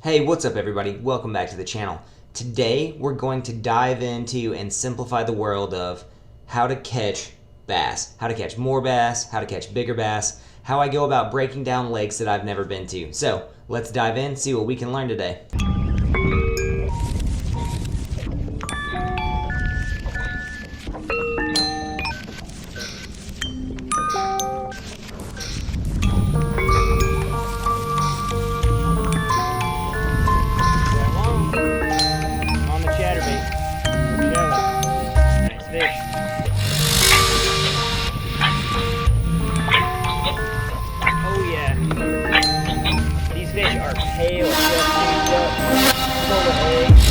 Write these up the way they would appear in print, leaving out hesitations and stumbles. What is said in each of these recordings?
Hey, what's up everybody? Welcome back to the channel. Today we're going to dive into and simplify the world of how to catch bass, how to catch more bass, how to catch bigger bass, how I go about breaking down lakes that I've never been to. So let's dive in, see what we can learn today. Fish are pale, just changed up, full of eggs.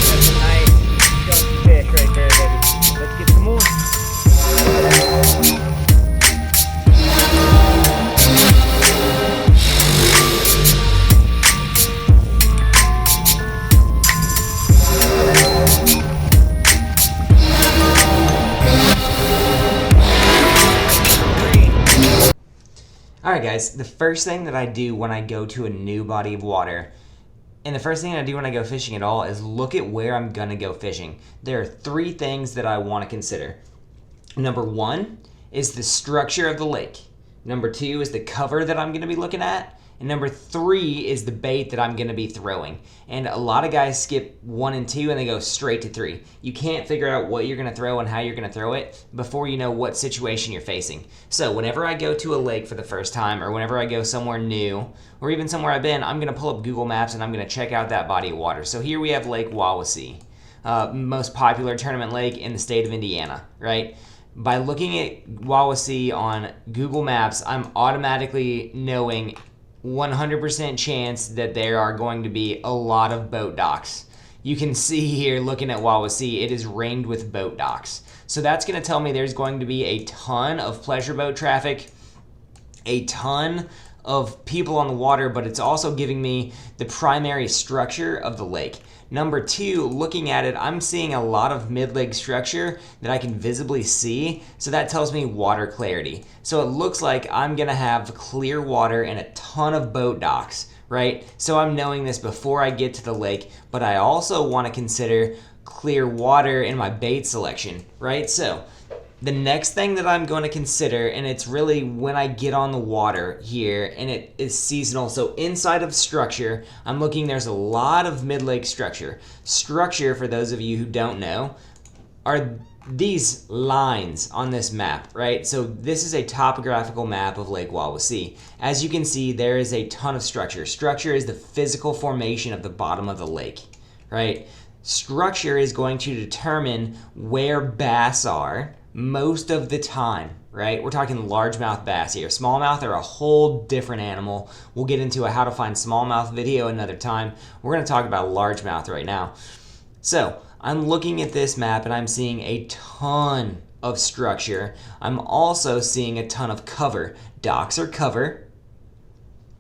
That's a nice chunky fish right there, baby. Let's get some more. Alright guys, the first thing that I do when I go to a new body of water, and the first thing I do when I go fishing at all, is look at where I'm going to go fishing. There are three things that I want to consider. Number one is the structure of the lake. Number two is the cover that I'm going to be looking at. And number three is the bait that I'm going to be throwing. And a lot of guys skip 1 and 2 and they go straight to 3. You can't figure out what you're going to throw and how you're going to throw it before you know what situation you're facing. So whenever I go to a lake for the first time, or whenever I go somewhere new, or even somewhere I've been, I'm going to pull up Google Maps and I'm going to check out that body of water. So here we have Lake Wawasee, most popular tournament lake in the state of Indiana, right? By looking at Wawasee on Google Maps, I'm automatically knowing 100% chance that there are going to be a lot of boat docks. You can see here, looking at Wawasee, it is ringed with boat docks. So that's going to tell me there's going to be a ton of pleasure boat traffic, a ton of people on the water, but it's also giving me the primary structure of the lake. Number two, looking at it, I'm seeing a lot of mid-lake structure that I can visibly see, so that tells me water clarity. So it looks like I'm gonna have clear water and a ton of boat docks, right? So I'm knowing this before I get to the lake, but I also wanna consider clear water in my bait selection, right? So the next thing that I'm going to consider, and it's really when I get on the water here, and it is seasonal, so inside of structure, I'm looking, there's a lot of mid-lake structure. Structure, for those of you who don't know, are these lines on this map, right? So this is a topographical map of Lake Wawasee. As you can see, there is a ton of structure. Structure is the physical formation of the bottom of the lake, right? Structure is going to determine where bass are most of the time, right? We're talking largemouth bass here. Smallmouth are a whole different animal. We'll get into a how to find smallmouth video another time. We're going to talk about largemouth right now. So I'm looking at this map and I'm seeing a ton of structure. I'm also seeing a ton of cover. Docks are cover.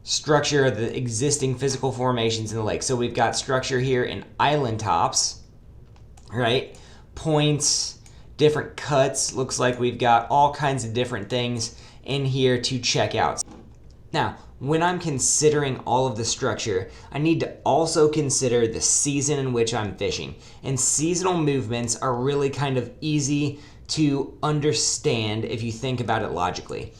Structure are the existing physical formations in the lake. So we've got structure here in island tops, right? Points, different cuts. Looks like we've got all kinds of different things in here to check out. Now, when I'm considering all of the structure, I need to also consider the season in which I'm fishing. And seasonal movements are really kind of easy to understand if you think about it logically.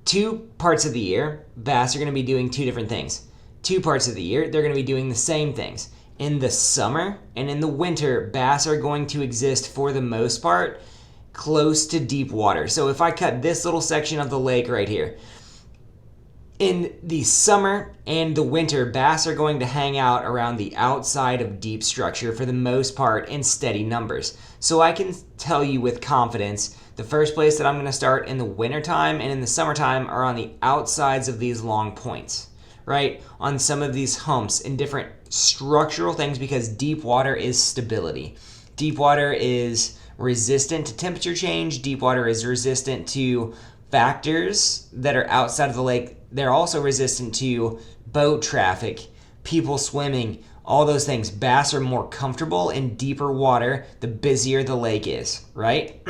2 parts of the year, bass are going to be doing 2 different things. 2 parts of the year, they're going to be doing the same things. In the summer and in the winter, bass are going to exist for the most part close to deep water. So if I cut this little section of the lake right here, in the summer and the winter, bass are going to hang out around the outside of deep structure for the most part in steady numbers. So I can tell you with confidence, the first place that I'm going to start in the wintertime and in the summertime are on the outsides of these long points, right? On some of these humps and different structural things, because deep water is stability. Deep water is resistant to temperature change. Deep water is resistant to factors that are outside of the lake. They're also resistant to boat traffic, people swimming, all those things. Bass are more comfortable in deeper water the busier the lake is, right?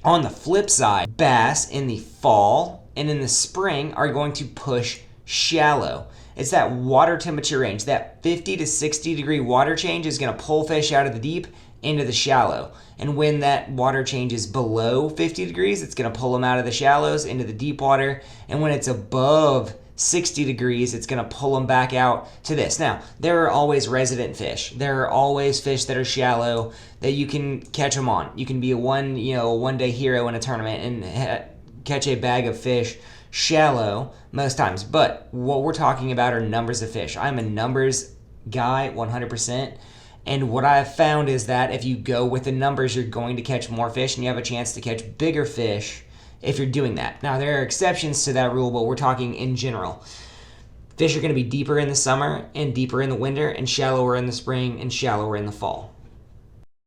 On the flip side, bass in the fall and in the spring are going to push shallow. It's that water temperature range. That 50 to 60 degree water change is going to pull fish out of the deep into the shallow. And when that water changes below 50 degrees, it's going to pull them out of the shallows into the deep water. And when it's above 60 degrees, it's going to pull them back out to this. Now, there are always resident fish. There are always fish that are shallow that you can catch them on. You can be a one-day hero in a tournament and catch a bag of fish shallow most times. But what we're talking about are numbers of fish. I'm a numbers guy 100%. And what I've found is that if you go with the numbers, you're going to catch more fish and you have a chance to catch bigger fish if you're doing that. Now, there are exceptions to that rule, but we're talking in general. Fish are going to be deeper in the summer and deeper in the winter and shallower in the spring and shallower in the fall.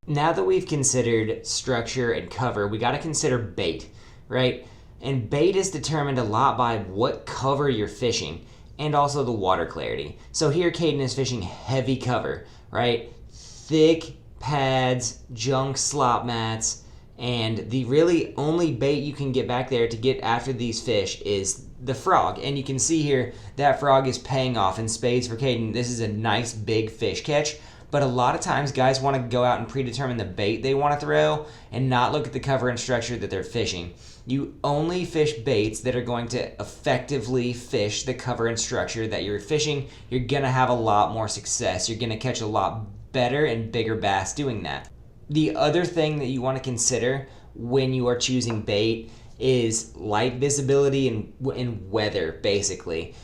Now that we've considered structure and cover, we got to consider bait, right? And bait is determined a lot by what cover you're fishing and also the water clarity. So here Caden is fishing heavy cover, right? Thick pads, junk slop mats, and the really only bait you can get back there to get after these fish is the frog. And you can see here that frog is paying off in spades for Caden. This is a nice big fish catch. But a lot of times guys want to go out and predetermine the bait they want to throw and not look at the cover and structure that they're fishing. You only fish baits that are going to effectively fish the cover and structure that you're fishing. You're going to have a lot more success. You're going to catch a lot better and bigger bass doing that. The other thing that you want to consider when you are choosing bait is light visibility and weather, basically.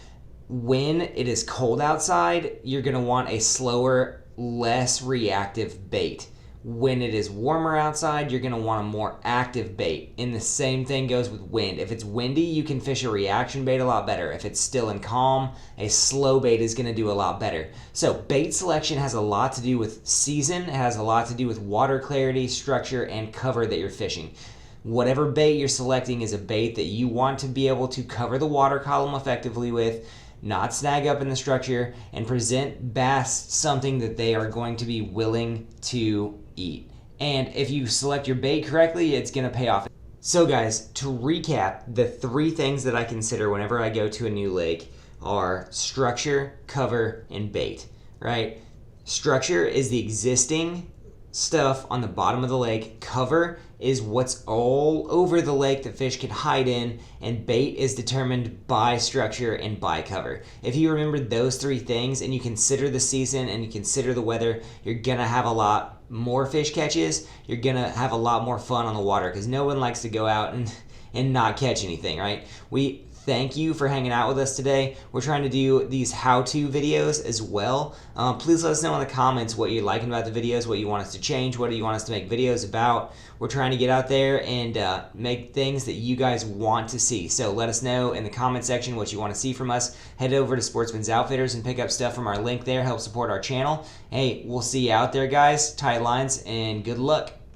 When it is cold outside, you're going to want a slower, less reactive bait. When it is warmer outside, you're going to want a more active bait. And the same thing goes with wind. If it's windy, you can fish a reaction bait a lot better. If it's still and calm, a slow bait is going to do a lot better. So bait selection has a lot to do with season. It has a lot to do with water clarity, structure, and cover that you're fishing. Whatever bait you're selecting is a bait that you want to be able to cover the water column effectively with, not snag up in the structure, and present bass something that they are going to be willing to eat. And if you select your bait correctly, it's going to pay off. So guys, to recap, the three things that I consider whenever I go to a new lake are structure, cover, and bait, right? Structure is the existing stuff on the bottom of the lake. Cover is what's all over the lake that fish can hide in, and bait is determined by structure and by cover. If you remember those three things and you consider the season and you consider the weather, you're gonna have a lot more fish catches. You're gonna have a lot more fun on the water because no one likes to go out and not catch anything, right? We thank you for hanging out with us today. We're trying to do these how-to videos as well. Please let us know in the comments what you're liking about the videos, what you want us to change, what do you want us to make videos about. We're trying to get out there and make things that you guys want to see. So let us know in the comment section what you want to see from us. Head over to Sportsman's Outfitters and pick up stuff from our link there. Help support our channel. Hey, we'll see you out there, guys. Tight lines and good luck.